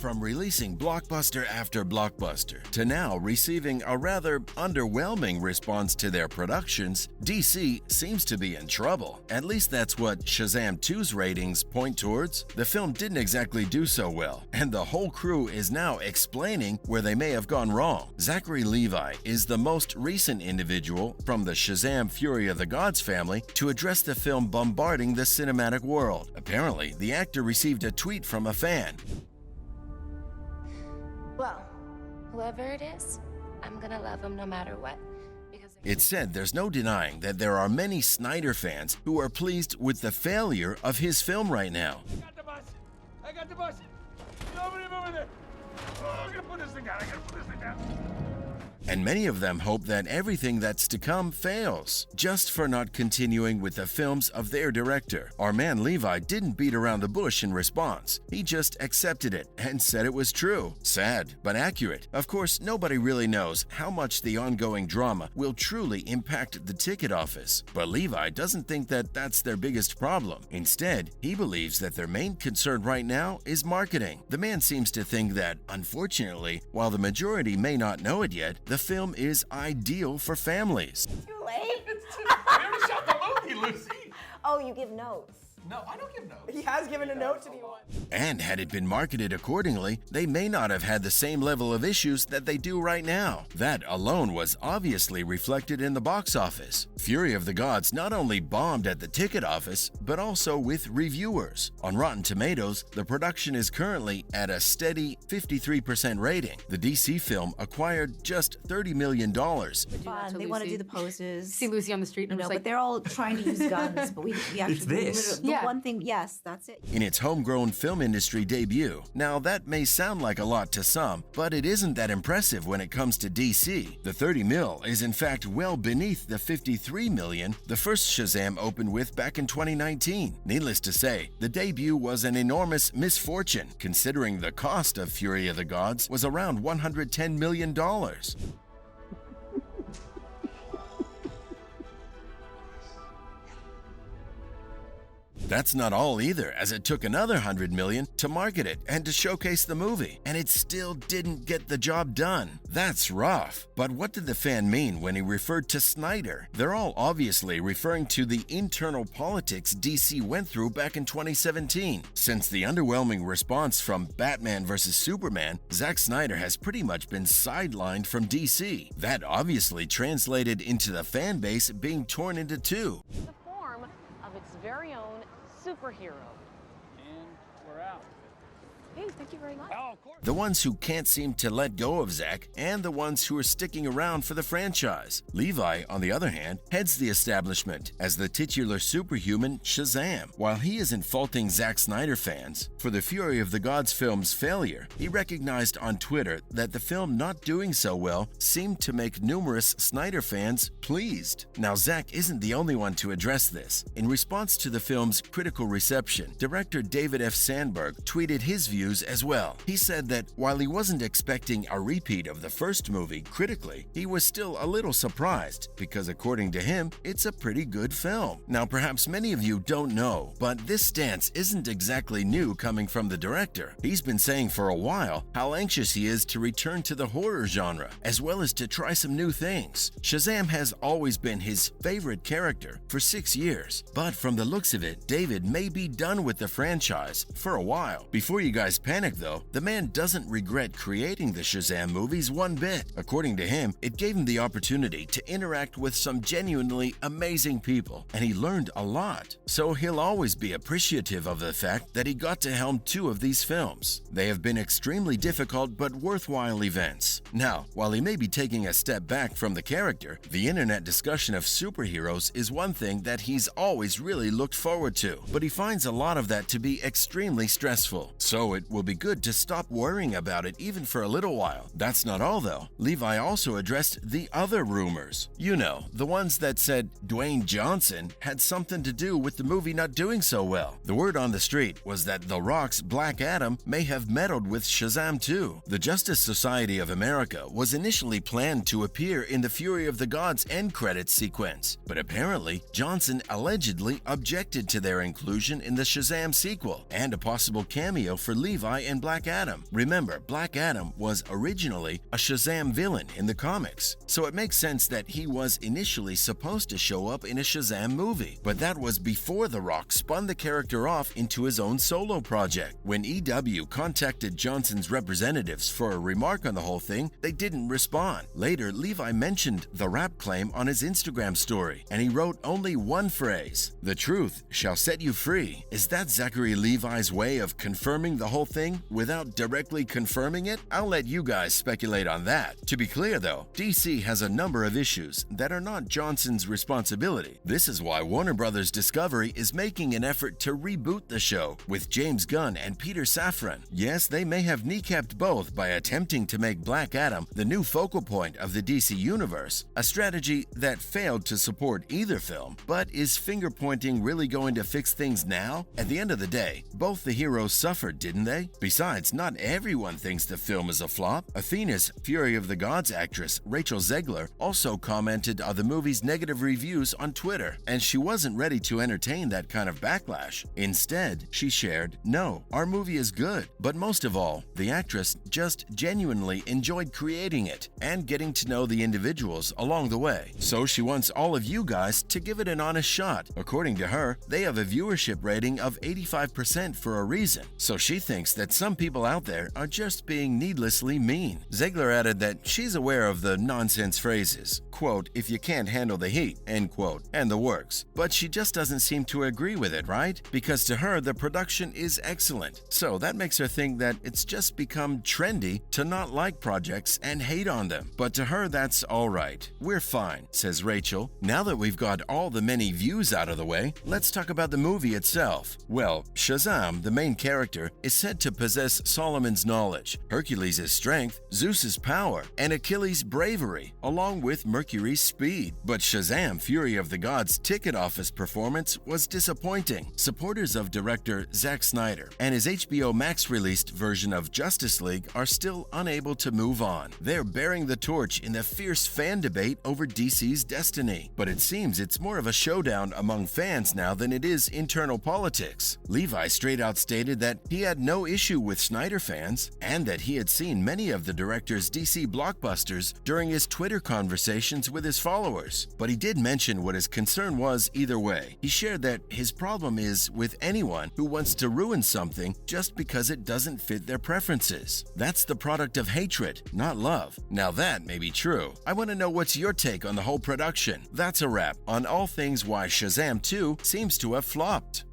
From releasing blockbuster after blockbuster to now receiving a rather underwhelming response to their productions, DC seems to be in trouble. At least that's what Shazam 2's ratings point towards. The film didn't exactly do so well, and the whole crew is now explaining where they may have gone wrong. Zachary Levi is the most recent individual from the Shazam Fury of the Gods family to address the film bombarding the cinematic world. Apparently, the actor received a tweet from a fan. Well, whoever it is, I'm gonna love him no matter what. It said there's no denying that there are many Snyder fans who are pleased with the failure of his film right now. I got the bus! I got the bus! Nobody move in there! Oh, I gotta put this thing down, I gotta put this thing down. And many of them hope that everything that's to come fails, just for not continuing with the films of their director. Our man Levi didn't beat around the bush in response. He just accepted it and said it was true. Sad, but accurate. Of course, nobody really knows how much the ongoing drama will truly impact the ticket office. But Levi doesn't think that that's their biggest problem. Instead, he believes that their main concern right now is marketing. The man seems to think that, unfortunately, while the majority may not know it yet, the film is ideal for families. Too late? We already shot the movie, Lucy! Oh, you give notes. No, I don't give notes. He has given a note to me once. And had it been marketed accordingly, they may not have had the same level of issues that they do right now. That alone was obviously reflected in the box office. Fury of the Gods not only bombed at the ticket office, but also with reviewers. On Rotten Tomatoes, the production is currently at a steady 53% rating. The DC film acquired just $30 million. Fun. They want to do the poses. See Lucy on the street and No, I'm but like, they're all trying to use guns, but we actually this. The Yeah. one thing, yes, that's it. In its homegrown film industry debut. Now, that may sound like a lot to some, but it isn't that impressive when it comes to DC. The 30 mil is in fact well beneath the 53 million the first Shazam opened with back in 2019. Needless to say, the debut was an enormous misfortune, considering the cost of Fury of the Gods was around $110 million. That's not all either, as it took another $100 million to market it and to showcase the movie, and it still didn't get the job done. That's rough. But what did the fan mean when he referred to Snyder? They're all obviously referring to the internal politics DC went through back in 2017. Since the underwhelming response from Batman vs. Superman, Zack Snyder has pretty much been sidelined from DC. That obviously translated into the fan base being torn into two. The form of its very own superhero. And we're out. Hey, thank you very much. Oh, of course. The ones who can't seem to let go of Zack, and the ones who are sticking around for the franchise. Levi, on the other hand, heads the establishment as the titular superhuman Shazam. While he isn't faulting Zack Snyder fans for the Fury of the Gods film's failure, he recognized on Twitter that the film not doing so well seemed to make numerous Snyder fans pleased. Now, Zack isn't the only one to address this. In response to the film's critical reception, director David F. Sandberg tweeted his views as well. He said that while he wasn't expecting a repeat of the first movie critically, he was still a little surprised because according to him, it's a pretty good film. Now, perhaps many of you don't know, but this stance isn't exactly new coming from the director. He's been saying for a while how anxious he is to return to the horror genre, as well as to try some new things. Shazam has always been his favorite character for 6 years, but from the looks of it, David may be done with the franchise for a while. Before you guys panic though, the man doesn't regret creating the Shazam movies one bit. According to him, it gave him the opportunity to interact with some genuinely amazing people, and he learned a lot. So he'll always be appreciative of the fact that he got to helm 2 of these films. They have been extremely difficult but worthwhile events. Now, while he may be taking a step back from the character, the internet discussion of superheroes is one thing that he's always really looked forward to, but he finds a lot of that to be extremely stressful. So it will be good to stop worrying about it even for a little while. That's not all though. Levi also addressed the other rumors. You know, the ones that said Dwayne Johnson had something to do with the movie not doing so well. The word on the street was that The Rock's Black Adam may have meddled with Shazam 2. The Justice Society of America was initially planned to appear in the Fury of the Gods end credits sequence, but apparently Johnson allegedly objected to their inclusion in the Shazam sequel and a possible cameo for Levi Levi and Black Adam. Remember, Black Adam was originally a Shazam villain in the comics, so it makes sense that he was initially supposed to show up in a Shazam movie. But that was before The Rock spun the character off into his own solo project. When EW contacted Johnson's representatives for a remark on the whole thing, they didn't respond. Later, Levi mentioned the rap claim on his Instagram story, and he wrote only one phrase: "The truth shall set you free." Is that Zachary Levi's way of confirming the whole thing without directly confirming it? I'll let you guys speculate on that. To be clear though, DC has a number of issues that are not Johnson's responsibility. This is why Warner Bros. Discovery is making an effort to reboot the show with James Gunn and Peter Safran. Yes, they may have kneecapped both by attempting to make Black Adam the new focal point of the DC universe, a strategy that failed to support either film. But is finger-pointing really going to fix things now? At the end of the day, both the heroes suffered, didn't they? Besides, not everyone thinks the film is a flop. Athena's Fury of the Gods actress Rachel Zegler also commented on the movie's negative reviews on Twitter, and she wasn't ready to entertain that kind of backlash. Instead, she shared, "No, our movie is good, but most of all, the actress just genuinely enjoyed creating it and getting to know the individuals along the way. So she wants all of you guys to give it an honest shot." According to her, they have a viewership rating of 85% for a reason, so she thinks that some people out there are just being needlessly mean. Zegler added that she's aware of the nonsense phrases, quote, "if you can't handle the heat," end quote, and the works, but she just doesn't seem to agree with it, right? Because to her, the production is excellent. So that makes her think that it's just become trendy to not like projects and hate on them. But to her, that's all right. "We're fine," says Rachel. Now that we've got all the many views out of the way, let's talk about the movie itself. Well, Shazam, the main character, is said to possess Solomon's knowledge, Hercules' strength, Zeus's power, and Achilles' bravery, along with Mercury's speed. But Shazam, Fury of the Gods' ticket office performance was disappointing. Supporters of director Zack Snyder and his HBO Max released version of Justice League are still unable to move on. They're bearing the torch in the fierce fan debate over DC's destiny. But it seems it's more of a showdown among fans now than it is internal politics. Levi straight out stated that he had no issue with Snyder fans and that he had seen many of the director's DC blockbusters during his Twitter conversations with his followers. But he did mention what his concern was either way. He shared that his problem is with anyone who wants to ruin something just because it doesn't fit their preferences. That's the product of hatred, not love. Now that may be true. I want to know what's your take on the whole production. That's a wrap on all things why Shazam 2 seems to have flopped.